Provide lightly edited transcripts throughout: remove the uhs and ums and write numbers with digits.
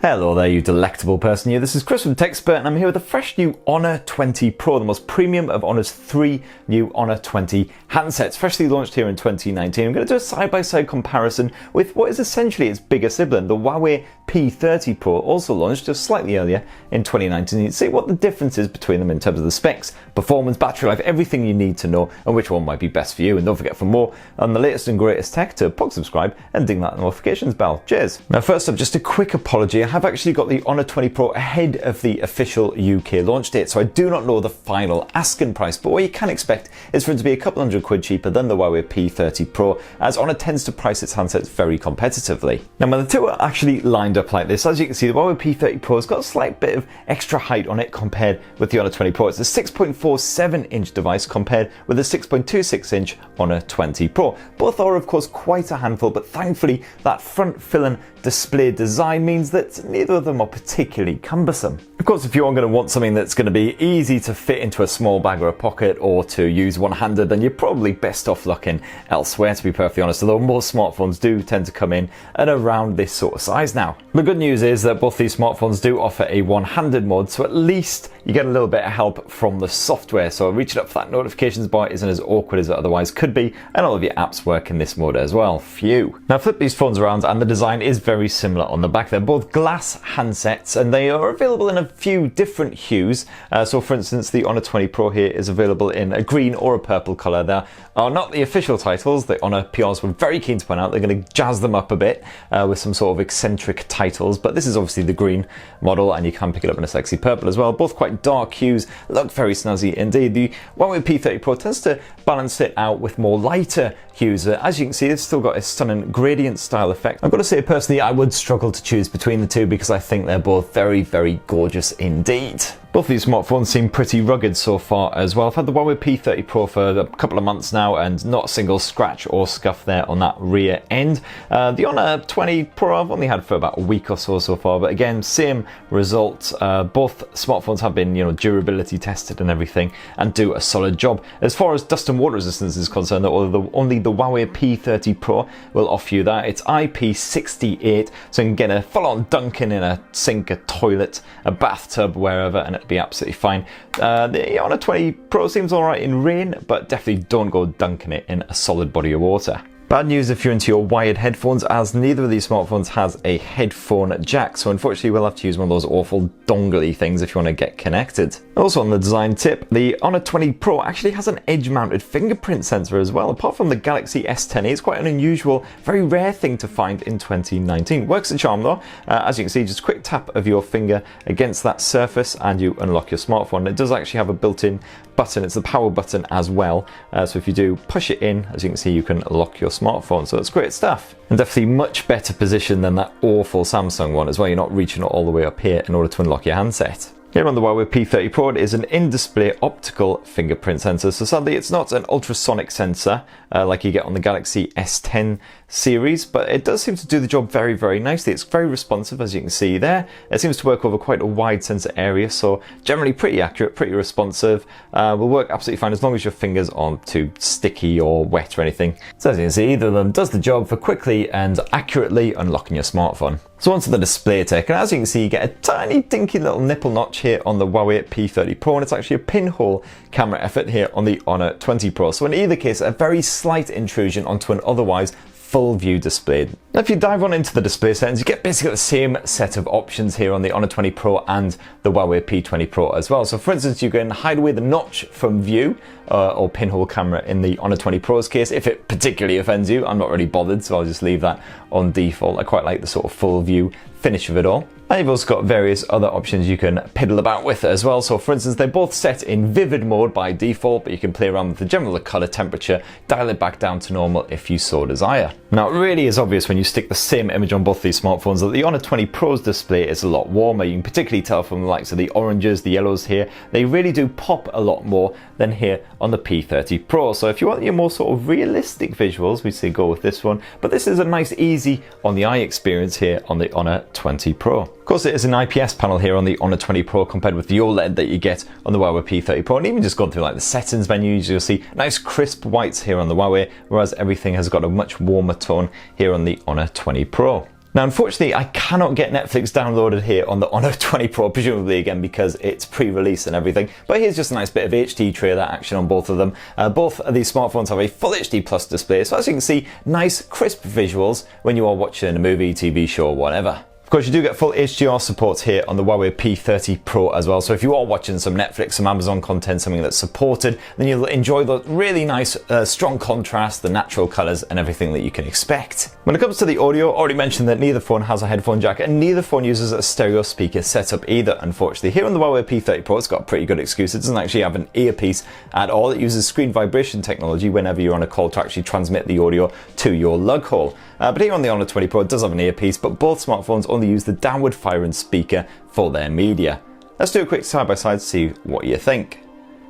Hello there, you delectable person here. This is Chris from TechSpert, and I'm here with a fresh new Honor 20 Pro, the most premium of Honor's 3 new Honor 20 handsets, freshly launched here in 2019. I'm going to do a side-by-side comparison with what is essentially its bigger sibling, the Huawei P30 Pro, also launched just slightly earlier in 2019. You can see what the difference is between them in terms of the specs, performance, battery life, everything you need to know, and which one might be best for you. And don't forget, for more on the latest and greatest tech, to subscribe and ding that notifications bell. Cheers. Now, first up, just a quick apology. I have actually got the Honor 20 Pro ahead of the official UK launch date, so I do not know the final asking price, but what you can expect is for it to be a couple £100 cheaper than the Huawei P30 Pro, as Honor tends to price its handsets very competitively. Now, when the two are actually lined up like this, as you can see, the Huawei P30 Pro has got a slight bit of extra height on it compared with the Honor 20 Pro. It's a 6.47-inch device compared with a 6.26-inch Honor 20 Pro. Both are, of course, quite a handful, but thankfully that front-filling display design means that neither of them are particularly cumbersome. Of course, if you are going to want something that's going to be easy to fit into a small bag or a pocket, or to use one-handed, then you're probably best off looking elsewhere, to be perfectly honest, although most smartphones do tend to come in at around this sort of size now. The good news is that both these smartphones do offer a one-handed mode, so at least you get a little bit of help from the software, so reaching up for that notifications bar isn't as awkward as it otherwise could be, and all of your apps work in this mode as well. Phew. Now flip these phones around and the design is very similar on the back. They're both glass handsets and they are available in a few different hues. So for instance, the Honor 20 Pro here is available in a green or a purple colour. There are not the official titles. The Honor PRs were very keen to point out they're going to jazz them up a bit with some sort of eccentric titles, but this is obviously the green model and you can pick it up in a sexy purple as well. Both quite dark hues, look very snazzy indeed. The Huawei P30 Pro tends to balance it out with more lighter hues. As you can see, it's still got a stunning gradient style effect. I've got to say personally, I would struggle to choose between the two because I think they're both very, very gorgeous indeed. Both of these smartphones seem pretty rugged so far as well. I've had the Huawei P30 Pro for a couple of months now and not a single scratch or scuff there on that rear end. The Honor 20 Pro I've only had for about a week or so far, but again, same result. Both smartphones have been, durability tested and everything and do a solid job. As far as dust and water resistance is concerned, only the Huawei P30 Pro will offer you that. It's IP68, so you can get a full-on dunking in a sink, a toilet, a bathtub, wherever, and it'll be absolutely fine. The Honor 20 Pro seems alright in rain, but definitely don't go dunking it in a solid body of water. Bad news if you're into your wired headphones, as neither of these smartphones has a headphone jack, so unfortunately we'll have to use one of those awful dongly things if you want to get connected. Also on the design tip, the Honor 20 Pro actually has an edge-mounted fingerprint sensor as well. Apart from the Galaxy S10e, it's quite an unusual, very rare thing to find in 2019. Works a charm though. As you can see, just a quick tap of your finger against that surface and you unlock your smartphone. It does actually have a built-in button, it's the power button as well, so if you do push it in, as you can see, you can lock your smartphone, so it's great stuff. And definitely much better position than that awful Samsung one as well. You're not reaching all the way up here in order to unlock your handset. Here on the Huawei P30 Pro, it is an in-display optical fingerprint sensor, so sadly it's not an ultrasonic sensor like you get on the Galaxy S10 series, but it does seem to do the job very, very nicely. It's very responsive, as you can see there. It seems to work over quite a wide sensor area, so generally pretty accurate, pretty responsive. Will work absolutely fine as long as your fingers aren't too sticky or wet or anything. So as you can see, either of them does the job for quickly and accurately unlocking your smartphone. So onto the display tech, and as you can see, you get a tiny dinky little nipple notch here on the Huawei P30 Pro, and it's actually a pinhole camera effort here on the Honor 20 Pro. So in either case, a very slight intrusion onto an otherwise full view display. Now if you dive on into the display settings, you get basically the same set of options here on the Honor 20 Pro and the Huawei P20 Pro as well. So for instance, you can hide away the notch from view or pinhole camera in the Honor 20 Pro's case if it particularly offends you. I'm not really bothered, so I'll just leave that on default. I quite like the sort of full view finish of it all. And you've also got various other options you can piddle about with as well. So for instance, they're both set in vivid mode by default, but you can play around with the general color temperature, dial it back down to normal if you so desire. Now it really is obvious when you stick the same image on both these smartphones that the Honor 20 Pro's display is a lot warmer. You can particularly tell from the likes of the oranges, the yellows here, they really do pop a lot more than here on the P30 Pro. So if you want your more sort of realistic visuals, we say go with this one, but this is a nice easy on the eye experience here on the Honor 20 Pro. Of course, it is an IPS panel here on the Honor 20 Pro compared with the OLED that you get on the Huawei P30 Pro, and even just going through like the settings menu, you'll see nice crisp whites here on the Huawei, whereas everything has got a much warmer tone here on the Honor 20 Pro. Now, unfortunately, I cannot get Netflix downloaded here on the Honor 20 Pro, presumably again because it's pre-release and everything. But here's just a nice bit of HD trailer action on both of them. Both of these smartphones have a full HD Plus display, so as you can see, nice crisp visuals when you are watching a movie, TV show, whatever. Of course, you do get full HDR support here on the Huawei P30 Pro as well. So if you are watching some Netflix, some Amazon content, something that's supported, then you'll enjoy the really nice, strong contrast, the natural colors, and everything that you can expect. When it comes to the audio, I already mentioned that neither phone has a headphone jack, and neither phone uses a stereo speaker setup either, unfortunately. Here on the Huawei P30 Pro, it's got a pretty good excuse. It doesn't actually have an earpiece at all. It uses screen vibration technology whenever you're on a call to actually transmit the audio to your lug hole. But here on the Honor 20 Pro, it does have an earpiece, but both smartphones only use the downward firing speaker for their media. Let's do a quick side-by-side to see what you think.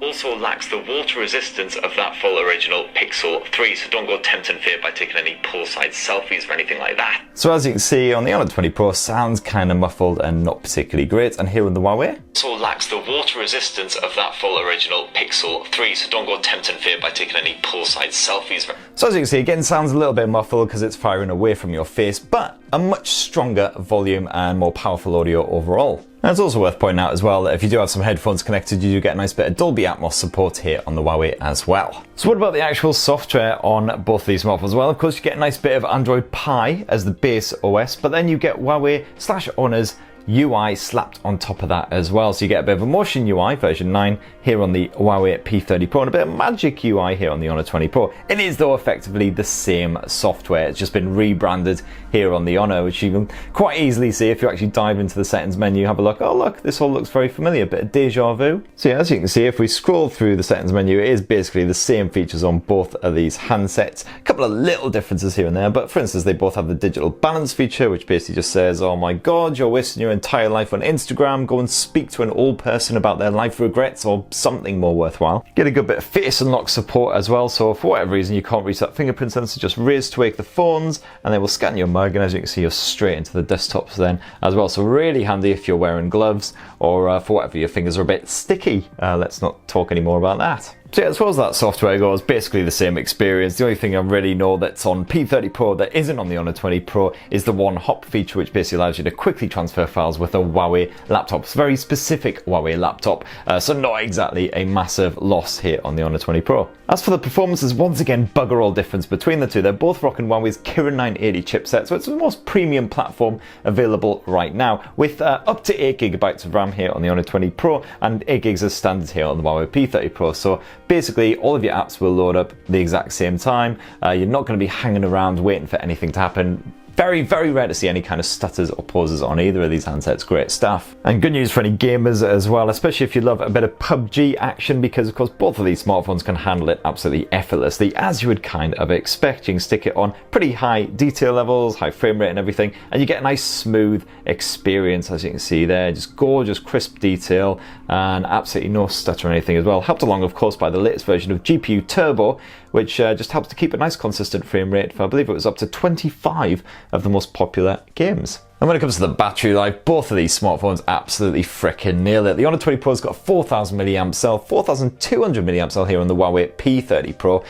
Also lacks the water resistance of that full original Pixel 3, so don't go tempt and fear by taking any poolside selfies or anything like that. So as you can see on the Honor 20 Pro, sounds kind of muffled and not particularly great, and here on the Huawei, also lacks the water resistance of that full original Pixel 3, so don't go tempt and fear by taking any poolside selfies. So as you can see, again, sounds a little bit muffled because it's firing away from your face, but a much stronger volume and more powerful audio overall. And it's also worth pointing out as well that if you do have some headphones connected, you do get a nice bit of Dolby Atmos support here on the Huawei as well. So what about the actual software on both of these smartphones? Well, of course, you get a nice bit of Android Pie as the base OS, but then you get Huawei/Honor's UI slapped on top of that as well. So you get a bit of a Motion UI version 9 here on the Huawei P30 Pro and a bit of Magic UI here on the Honor 20 Pro. It is though effectively the same software. It's just been rebranded here on the Honor, which you can quite easily see if you actually dive into the settings menu, have a look. Oh look, this all looks very familiar, a bit of deja vu. So yeah, as you can see, if we scroll through the settings menu, it is basically the same features on both of these handsets. A couple of little differences here and there, but for instance, they both have the digital balance feature, which basically just says, oh my god, you're wasting your entire life on Instagram, go and speak to an old person about their life regrets or something more worthwhile. Get a good bit of face unlock support as well, so for whatever reason you can't reach that fingerprint sensor, just raise to wake the phones and they will scan your mug, and as you can see, you're straight into the desktops then as well. So really handy if you're wearing gloves or for whatever your fingers are a bit sticky. Let's not talk any more about that. So yeah, as far as that software goes, basically the same experience. The only thing I really know that's on P30 Pro that isn't on the Honor 20 Pro is the One Hop feature, which basically allows you to quickly transfer files with a Huawei laptop. It's a very specific Huawei laptop, so not exactly a massive loss here on the Honor 20 Pro. As for the performance, there's once again bugger all difference between the two. They're both rocking Huawei's Kirin 980 chipset, so it's the most premium platform available right now, with up to 8GB of RAM here on the Honor 20 Pro and 8GB as standard here on the Huawei P30 Pro. So basically, all of your apps will load up the exact same time. You're not going to be hanging around waiting for anything to happen. Very, very rare to see any kind of stutters or pauses on either of these handsets. Great stuff. And good news for any gamers as well, especially if you love a bit of PUBG action, because of course both of these smartphones can handle it absolutely effortlessly, as you would kind of expect. You can stick it on pretty high detail levels, high frame rate and everything, and you get a nice smooth experience, as you can see there. Just gorgeous, crisp detail and absolutely no stutter or anything as well. Helped along, of course, by the latest version of GPU Turbo, which just helps to keep a nice consistent frame rate for, I believe it was up to 25 of the most popular games. And when it comes to the battery life, both of these smartphones absolutely frickin' nail it. The Honor 20 Pro's got a 4000 mAh cell, 4200 mAh cell here on the Huawei P30 Pro.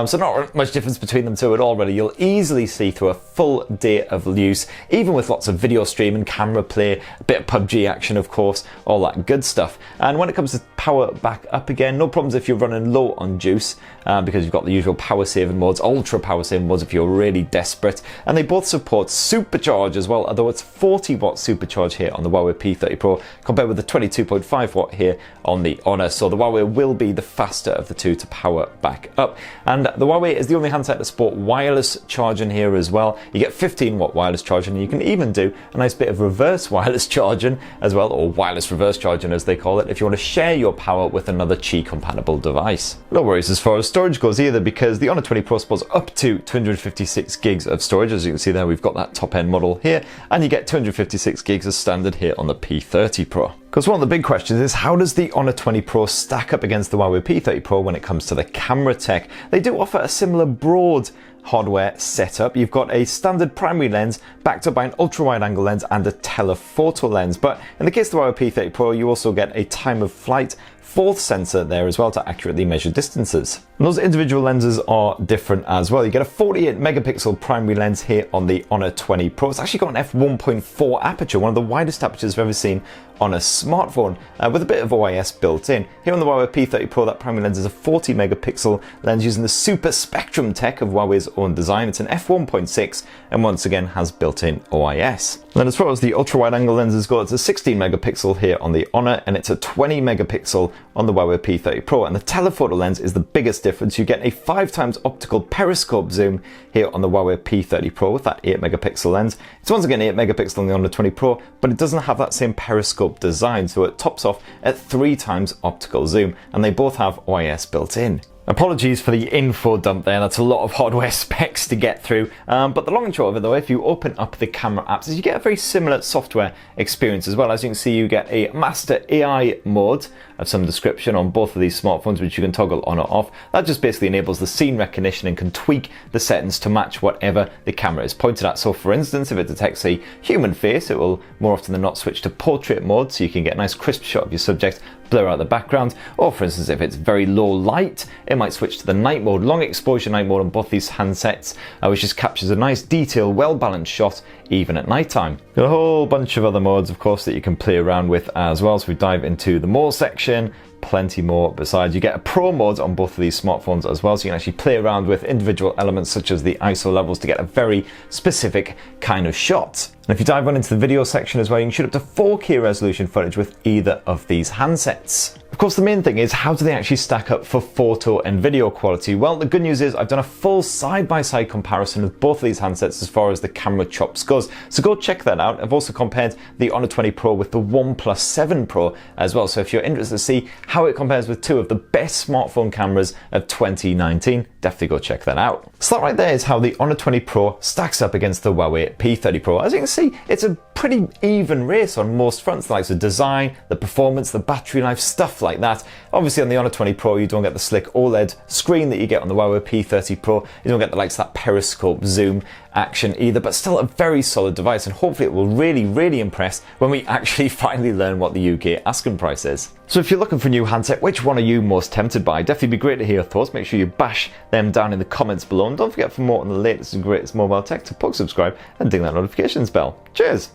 So not much difference between them two at all, really. You'll easily see through a full day of use, even with lots of video streaming, camera play, a bit of PUBG action, of course, all that good stuff. And when it comes to power back up again, no problems if you're running low on juice, because you've got the usual power saving modes, ultra power saving modes if you're really desperate. And they both support supercharge as well, although it's 40 watt supercharge here on the Huawei P30 Pro compared with the 22.5 watt here on the Honor. So the Huawei will be the faster of the two to power back up. And the Huawei is the only handset to support wireless charging here as well. You get 15 watt wireless charging, and you can even do a nice bit of reverse wireless charging as well, or wireless reverse charging as they call it, if you want to share your power with another Qi compatible device. No worries as far as storage goes either, because the Honor 20 Pro supports up to 256 gigs of storage. As you can see there, we've got that top end model here, and you get 256 gigs as standard here on the P30 Pro. Because one of the big questions is, how does the Honor 20 Pro stack up against the Huawei P30 Pro when it comes to the camera tech? They do offer a similar broad hardware setup. You've got a standard primary lens backed up by an ultra wide angle lens and a telephoto lens. But in the case of the Huawei P30 Pro, you also get a time of flight fourth sensor there as well to accurately measure distances. And those individual lenses are different as well. You get a 48 megapixel primary lens here on the Honor 20 Pro. It's actually got an f1.4 aperture, one of the widest apertures I've ever seen on a smartphone, with a bit of OIS built in. Here on the Huawei P30 Pro, that primary lens is a 40 megapixel lens using the super spectrum tech of Huawei's own design. It's an f1.6 and once again has built-in OIS. And then as far as the ultra-wide angle lenses go, it's a 16 megapixel here on the Honor and it's a 20 megapixel on the Huawei P30 Pro. And the telephoto lens is the biggest difference. You get a 5 times optical periscope zoom here on the Huawei P30 Pro with that 8 megapixel lens. It's once again 8 megapixel on the Honor 20 Pro, but it doesn't have that same periscope design, so it tops off at 3 times optical zoom, and they both have OIS built in. Apologies for the info dump there, that's a lot of hardware specs to get through, but the long and short of it though, if you open up the camera apps, you get a very similar software experience as well. As you can see, you get a master AI mode of some description on both of these smartphones, which you can toggle on or off. That just basically enables the scene recognition and can tweak the settings to match whatever the camera is pointed at. So for instance, if it detects a human face, it will more often than not switch to portrait mode, so you can get a nice crisp shot of your subject, blur out the background. Or for instance, if it's very low light, it might switch to the night mode, long exposure night mode on both these handsets, which just captures a nice detailed, well-balanced shot even at night time. Got a whole bunch of other modes, of course, that you can play around with as well. So we dive into the more section, plenty more besides. You get a pro mode on both of these smartphones as well, so you can actually play around with individual elements such as the ISO levels to get a very specific kind of shot. And if you dive on into the video section as well, you can shoot up to 4K resolution footage with either of these handsets. Of course, the main thing is, how do they actually stack up for photo and video quality? Well, the good news is I've done a full side-by-side comparison of both of these handsets as far as the camera chops goes. So go check that out. I've also compared the Honor 20 Pro with the OnePlus 7 Pro as well. So if you're interested to see how it compares with two of the best smartphone cameras of 2019, definitely go check that out. So that right there is how the Honor 20 Pro stacks up against the Huawei P30 Pro. As you can see, it's a pretty even race on most fronts, like the design, the performance, the battery life, stuff like that. Obviously on the Honor 20 Pro, you don't get the slick OLED screen that you get on the Huawei P30 Pro. You don't get the likes of that periscope zoom action either, but still a very solid device, and hopefully it will really impress when we actually finally learn what the UK asking price is. So if you're looking for a new handset, which one are you most tempted by? Definitely be great to hear your thoughts. Make sure you bash them down in the comments below, and don't forget, for more on the latest and greatest mobile tech, to subscribe and ding that notifications bell. Cheers!